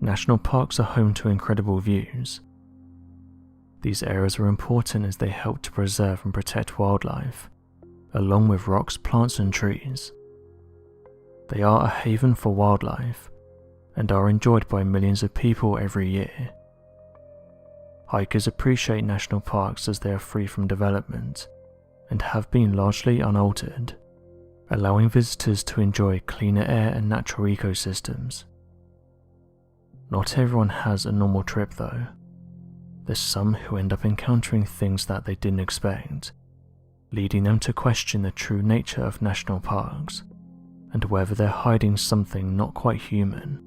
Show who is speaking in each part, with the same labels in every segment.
Speaker 1: National parks are home to incredible views. These areas are important as they help to preserve and protect wildlife, along with rocks, plants and trees. They are a haven for wildlife and are enjoyed by millions of people every year. Hikers appreciate national parks as they are free from development and have been largely unaltered, allowing visitors to enjoy cleaner air and natural ecosystems. Not everyone has a normal trip though. There's some who end up encountering things that they didn't expect, leading them to question the true nature of national parks and whether they're hiding something not quite human.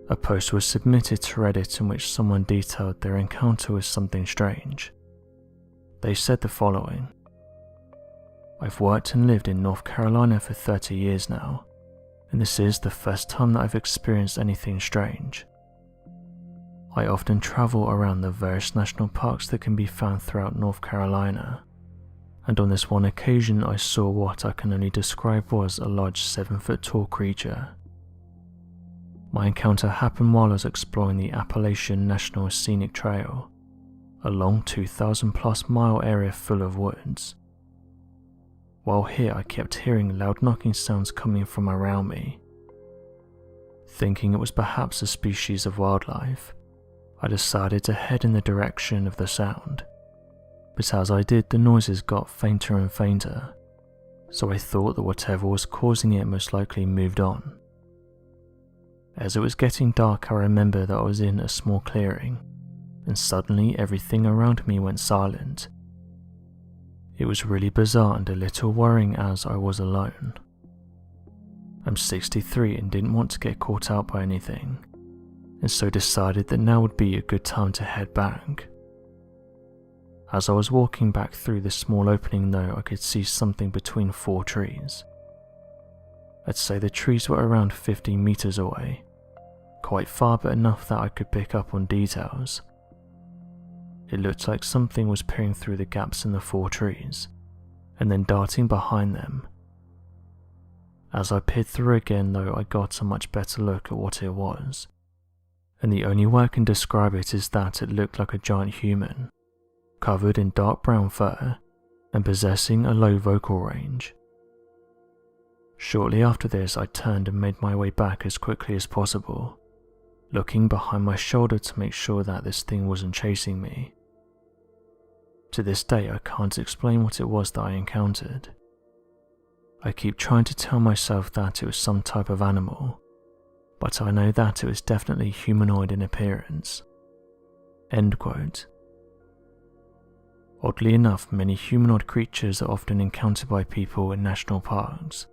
Speaker 1: A post was submitted to Reddit in which someone detailed their encounter with something strange. They said the following: "I've worked and lived in North Carolina for 30 years now, and this is the first time that I've experienced anything strange. I often travel around the various national parks that can be found throughout North Carolina, and on this one occasion I saw what I can only describe was a large 7-foot-tall creature. My encounter happened while I was exploring the Appalachian National Scenic Trail, a long 2,000+ mile area full of woods. While here I kept hearing loud knocking sounds coming from around me. Thinking it was perhaps a species of wildlife, I decided to head in the direction of the sound, but as I did the noises got fainter and fainter, so I thought that whatever was causing it most likely moved on. As it was getting dark I remember that I was in a small clearing, and suddenly everything around me went silent. It was really bizarre and a little worrying as I was alone. I'm 63 and didn't want to get caught out by anything, and so decided that now would be a good time to head back. As I was walking back through the small opening though, I could see something between 4 trees. I'd say the trees were around 15 meters away, quite far but enough that I could pick up on details. It looked like something was peering through the gaps in the 4 trees, and then darting behind them. As I peered through again though, I got a much better look at what it was, and the only way I can describe it is that it looked like a giant human, covered in dark brown fur and possessing a low vocal range. Shortly after this I turned and made my way back as quickly as possible, looking behind my shoulder to make sure that this thing wasn't chasing me. To this day I can't explain what it was that I encountered. I keep trying to tell myself that it was some type of animal, but I know that it was definitely humanoid in appearance." End quote. Oddly enough, many humanoid creatures are often encountered by people in national parks,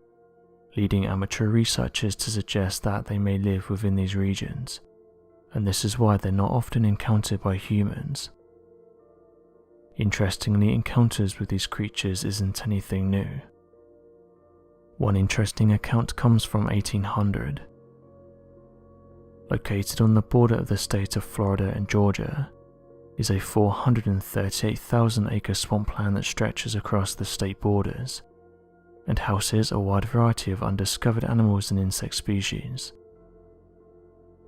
Speaker 1: leading amateur researchers to suggest that they may live within these regions, and this is why they're not often encountered by humans. Interestingly, encounters with these creatures isn't anything new. One interesting account comes from 1800. Located on the border of the state of Florida and Georgia is a 438,000-acre swampland that stretches across the state borders and houses a wide variety of undiscovered animals and insect species.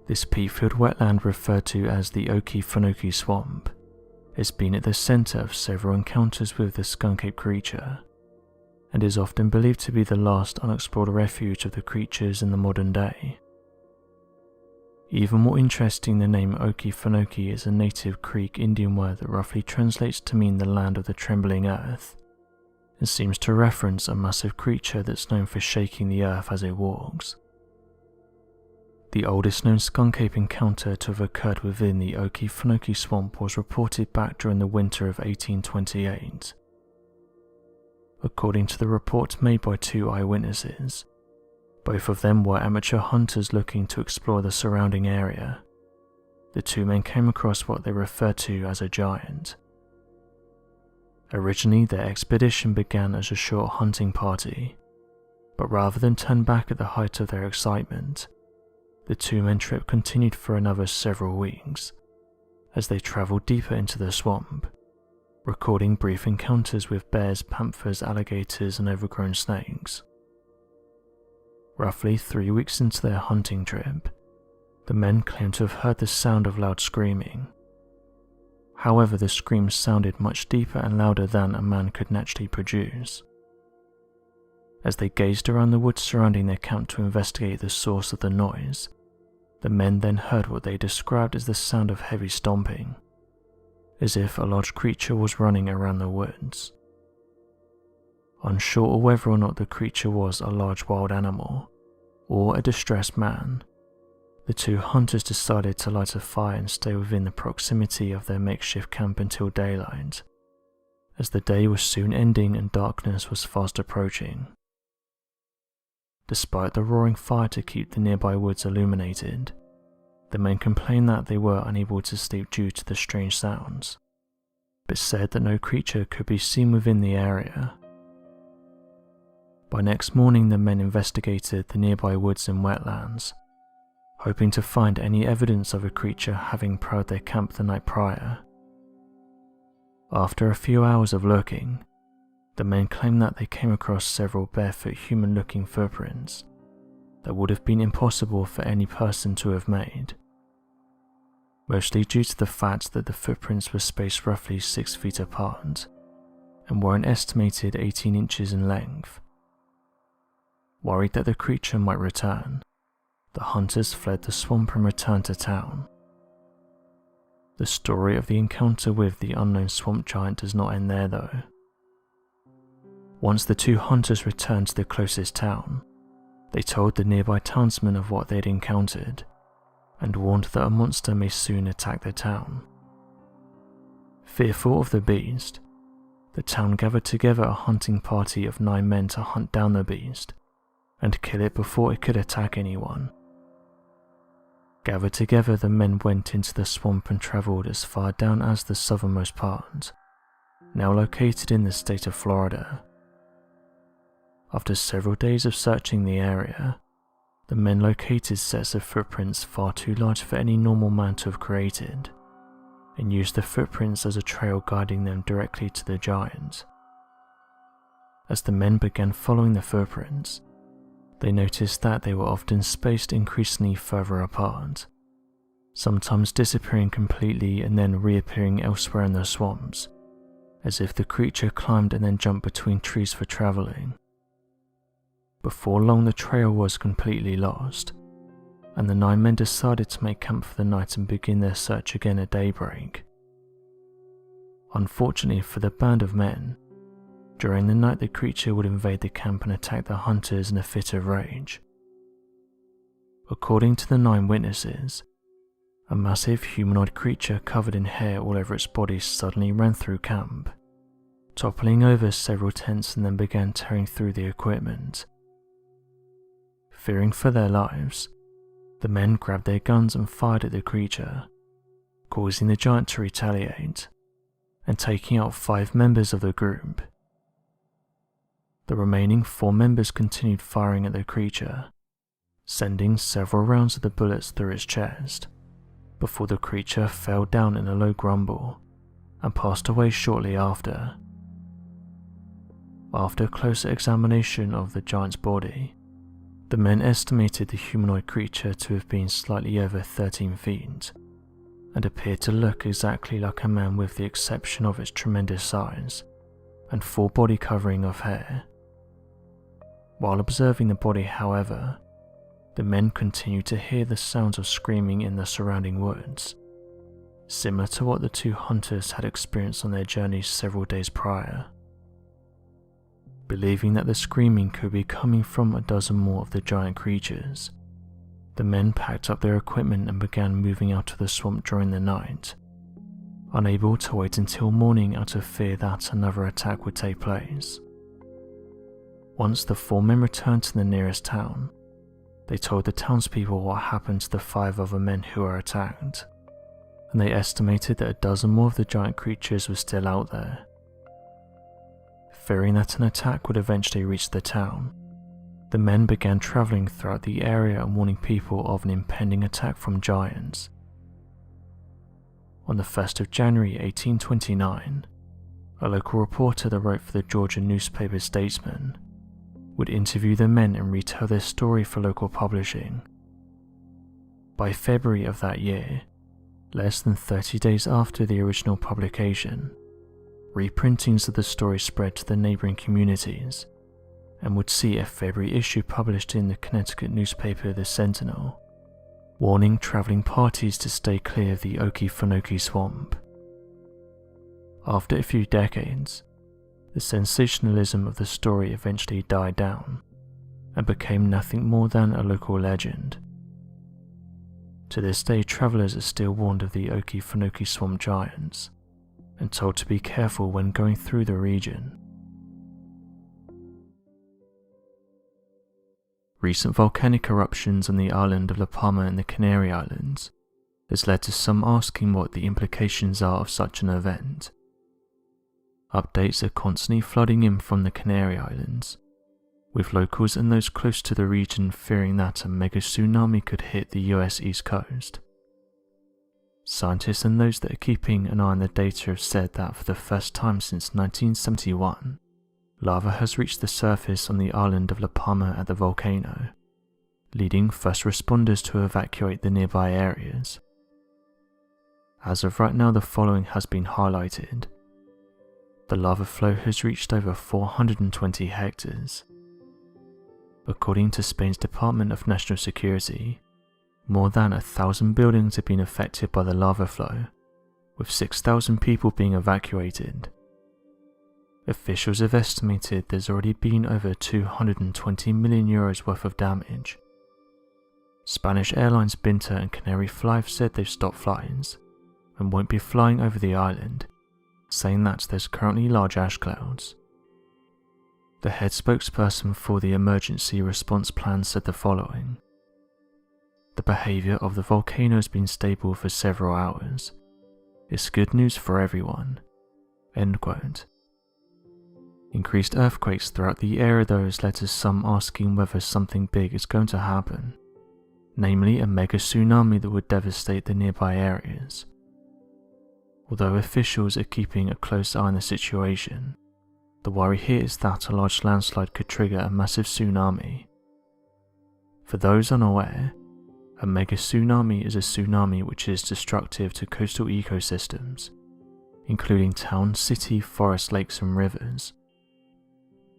Speaker 1: This peat-filled wetland, referred to as the Okefenokee Swamp, has been at the center of several encounters with the skunk-ape creature, and is often believed to be the last unexplored refuge of the creatures in the modern day. Even more interesting, the name Okefenokee is a native Creek Indian word that roughly translates to mean the land of the trembling earth, and seems to reference a massive creature that's known for shaking the earth as it walks. The oldest known skunk-ape encounter to have occurred within the Okefenokee Swamp was reported back during the winter of 1828. According to the report made by 2 eyewitnesses, both of them were amateur hunters looking to explore the surrounding area. The 2 men came across what they referred to as a giant. Originally, their expedition began as a short hunting party, but rather than turn back at the height of their excitement, the 2-men trip continued for another several weeks, as they travelled deeper into the swamp, recording brief encounters with bears, panthers, alligators and overgrown snakes. Roughly 3 weeks into their hunting trip, The men claimed to have heard the sound of loud screaming. However, the screams sounded much deeper and louder than a man could naturally produce. As they gazed around the woods surrounding their camp to investigate the source of the noise, the men then heard what they described as the sound of heavy stomping, as if a large creature was running around the woods. Unsure whether or not the creature was a large wild animal or a distressed man, the two hunters decided to light a fire and stay within the proximity of their makeshift camp until daylight, as the day was soon ending and darkness was fast approaching. Despite the roaring fire to keep the nearby woods illuminated, the men complained that they were unable to sleep due to the strange sounds, but said that no creature could be seen within the area. By next morning, the men investigated the nearby woods and wetlands, hoping to find any evidence of a creature having prowled their camp the night prior. After a few hours of looking, the men claimed that they came across several barefoot human-looking footprints that would have been impossible for any person to have made, mostly due to the fact that the footprints were spaced roughly 6 feet apart and were an estimated 18 inches in length. Worried that the creature might return, the hunters fled the swamp and returned to town. The story of the encounter with the unknown swamp giant does not end there though. Once the two hunters returned to the closest town, they told the nearby townsmen of what they had encountered and warned that a monster may soon attack the town. Fearful of the beast, the town gathered together a hunting party of 9 men to hunt down the beast and kill it before it could attack anyone. Gathered together, the men went into the swamp and travelled as far down as the southernmost part, now located in the state of Florida. After several days of searching the area, the men located sets of footprints far too large for any normal man to have created, and used the footprints as a trail guiding them directly to the giant. As the men began following the footprints, they noticed that they were often spaced increasingly further apart, sometimes disappearing completely and then reappearing elsewhere in the swamps, as if the creature climbed and then jumped between trees for travelling. Before long, the trail was completely lost, and the 9 men decided to make camp for the night and begin their search again at daybreak. Unfortunately for the band of men, during the night the creature would invade the camp and attack the hunters in a fit of rage. According to the 9 witnesses, a massive humanoid creature covered in hair all over its body suddenly ran through camp, toppling over several tents and then began tearing through the equipment. Fearing for their lives, the men grabbed their guns and fired at the creature, causing the giant to retaliate and taking out 5 members of the group. The remaining 4 members continued firing at the creature, sending several rounds of the bullets through its chest, before the creature fell down in a low grumble and passed away shortly after. After closer examination of the giant's body, the men estimated the humanoid creature to have been slightly over 13 feet, and appeared to look exactly like a man with the exception of its tremendous size and full body covering of hair. While observing the body, however, the men continued to hear the sounds of screaming in the surrounding woods, similar to what the 2 hunters had experienced on their journeys several days prior. Believing that the screaming could be coming from a dozen more of the giant creatures, the men packed up their equipment and began moving out of the swamp during the night, unable to wait until morning out of fear that another attack would take place. Once the 4 men returned to the nearest town, they told the townspeople what happened to the 5 other men who were attacked, and they estimated that a dozen more of the giant creatures were still out there. Fearing that an attack would eventually reach the town, the men began travelling throughout the area and warning people of an impending attack from giants. On the 1st of January 1829, a local reporter that wrote for the Georgia newspaper Statesman would interview the men and retell their story for local publishing. By February of that year, less than 30 days after the original publication, reprintings of the story spread to the neighbouring communities and would see a February issue published in the Connecticut newspaper The Sentinel, warning travelling parties to stay clear of the Okefenokee Swamp. After a few decades, the sensationalism of the story eventually died down and became nothing more than a local legend. To this day, travellers are still warned of the Okefenokee Swamp giants and told to be careful when going through the region. Recent volcanic eruptions on the island of La Palma in the Canary Islands has led to some asking what the implications are of such an event. Updates are constantly flooding in from the Canary Islands, with locals and those close to the region fearing that a mega tsunami could hit the US East Coast. Scientists and those that are keeping an eye on the data have said that for the first time since 1971, lava has reached the surface on the island of La Palma at the volcano, leading first responders to evacuate the nearby areas. As of right now, the following has been highlighted. The lava flow has reached over 420 hectares. According to Spain's Department of National Security, more than 1,000 buildings have been affected by the lava flow, with 6,000 people being evacuated. Officials have estimated there's already been over €220 million worth of damage. Spanish airlines Binter and Canary Fly have said they've stopped flights and won't be flying over the island, saying that there's currently large ash clouds. The head spokesperson for the emergency response plan said the following: "The behaviour of the volcano has been stable for several hours. It's good news for everyone." End quote. Increased earthquakes throughout the area though has led to some asking whether something big is going to happen, namely a mega tsunami that would devastate the nearby areas. Although officials are keeping a close eye on the situation, the worry here is that a large landslide could trigger a massive tsunami. For those unaware, a mega tsunami is a tsunami which is destructive to coastal ecosystems, including towns, city, forests, lakes and rivers.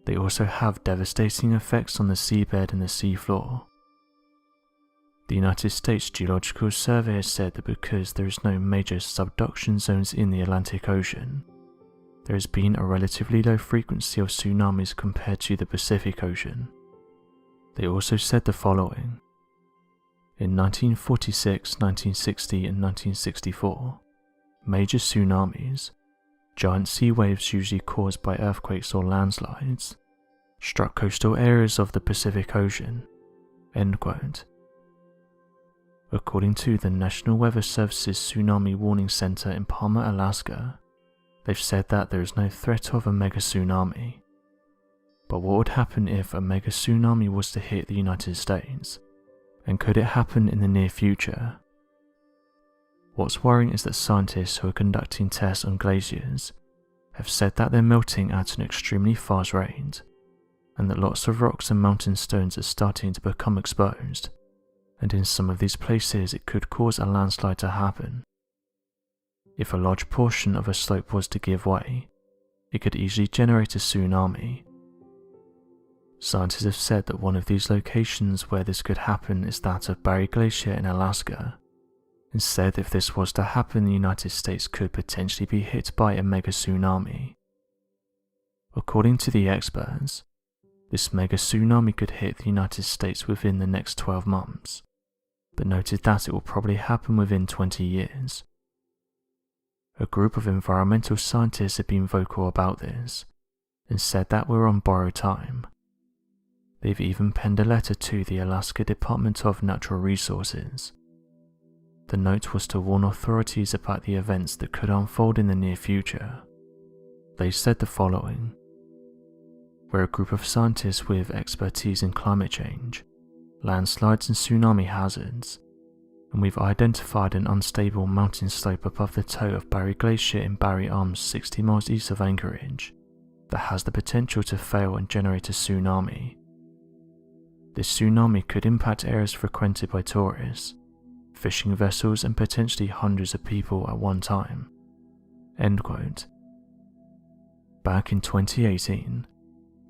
Speaker 1: They also have devastating effects on the seabed and the seafloor. The United States Geological Survey has said that because there is no major subduction zones in the Atlantic Ocean, there has been a relatively low frequency of tsunamis compared to the Pacific Ocean. They also said the following: in 1946, 1960 and 1964, major tsunamis, giant sea waves usually caused by earthquakes or landslides, struck coastal areas of the Pacific Ocean. End quote. According to the National Weather Service's Tsunami Warning Center in Palmer, Alaska, they've said that there is no threat of a mega tsunami. But what would happen if a mega tsunami was to hit the United States? And could it happen in the near future? What's worrying is that scientists who are conducting tests on glaciers have said that they're melting at an extremely fast rate, and that lots of rocks and mountain stones are starting to become exposed, and in some of these places it could cause a landslide to happen. If a large portion of a slope was to give way, it could easily generate a tsunami. Scientists have said that one of these locations where this could happen is that of Barry Glacier in Alaska, and said if this was to happen, the United States could potentially be hit by a mega tsunami. According to the experts, this mega tsunami could hit the United States within the next 12 months, but noted that it will probably happen within 20 years. A group of environmental scientists have been vocal about this, and said that we're on borrowed time. They've even penned a letter to the Alaska Department of Natural Resources. The note was to warn authorities about the events that could unfold in the near future. They said the following: "We're a group of scientists with expertise in climate change, landslides and tsunami hazards, and we've identified an unstable mountain slope above the toe of Barry Glacier in Barry Arms 60 miles east of Anchorage that has the potential to fail and generate a tsunami. This tsunami could impact areas frequented by tourists, fishing vessels and potentially hundreds of people at one time." End quote. Back in 2018,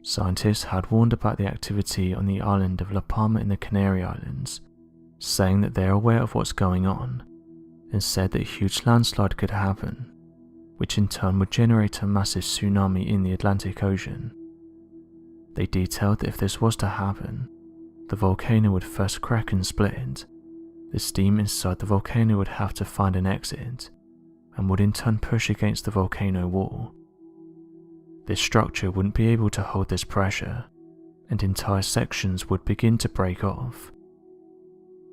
Speaker 1: scientists had warned about the activity on the island of La Palma in the Canary Islands, saying that they are aware of what's going on, and said that a huge landslide could happen, which in turn would generate a massive tsunami in the Atlantic Ocean. They detailed that if this was to happen, the volcano would first crack and split. The steam inside the volcano would have to find an exit, and would in turn push against the volcano wall. This structure wouldn't be able to hold this pressure, and entire sections would begin to break off.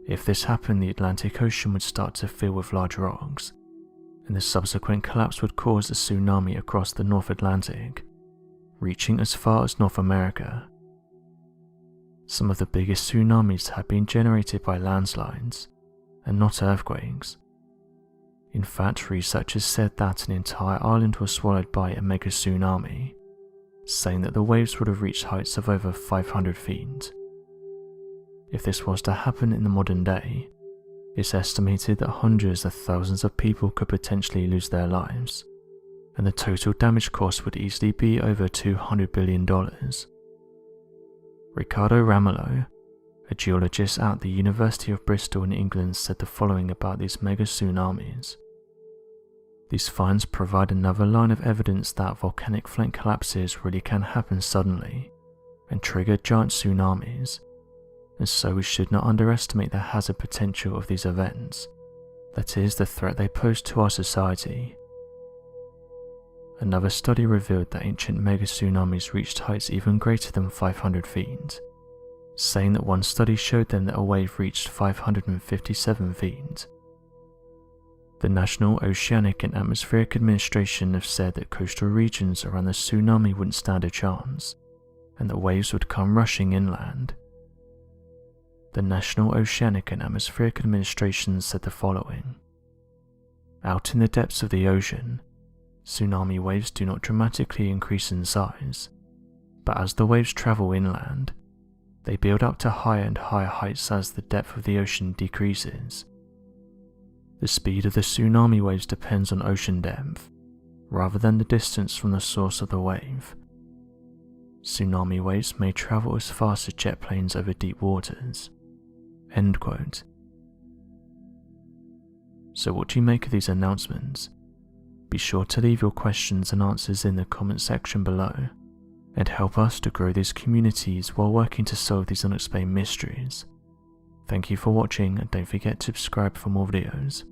Speaker 1: If this happened, the Atlantic Ocean would start to fill with large rocks, and the subsequent collapse would cause a tsunami across the North Atlantic, reaching as far as North America. Some of the biggest tsunamis have been generated by landslides, and not earthquakes. In fact, researchers said that an entire island was swallowed by a mega tsunami, saying that the waves would have reached heights of over 500 feet. If this was to happen in the modern day, it's estimated that hundreds of thousands of people could potentially lose their lives, and the total damage cost would easily be over $200 billion. Ricardo Ramello, a geologist at the University of Bristol in England, said the following about these mega tsunamis. "These finds provide another line of evidence that volcanic flake collapses really can happen suddenly and trigger giant tsunamis, and so we should not underestimate the hazard potential of these events, that is, the threat they pose to our society." Another study revealed that ancient mega tsunamis reached heights even greater than 500 feet, saying that one study showed them that a wave reached 557 feet. The National Oceanic and Atmospheric Administration have said that coastal regions around the tsunami wouldn't stand a chance, and that waves would come rushing inland. The National Oceanic and Atmospheric Administration said the following: "Out in the depths of the ocean, tsunami waves do not dramatically increase in size, but as the waves travel inland, they build up to higher and higher heights as the depth of the ocean decreases. The speed of the tsunami waves depends on ocean depth, rather than the distance from the source of the wave. Tsunami waves may travel as fast as jet planes over deep waters." End quote. So what do you make of these announcements? Be sure to leave your questions and answers in the comment section below, and help us to grow these communities while working to solve these unexplained mysteries. Thank you for watching, and don't forget to subscribe for more videos.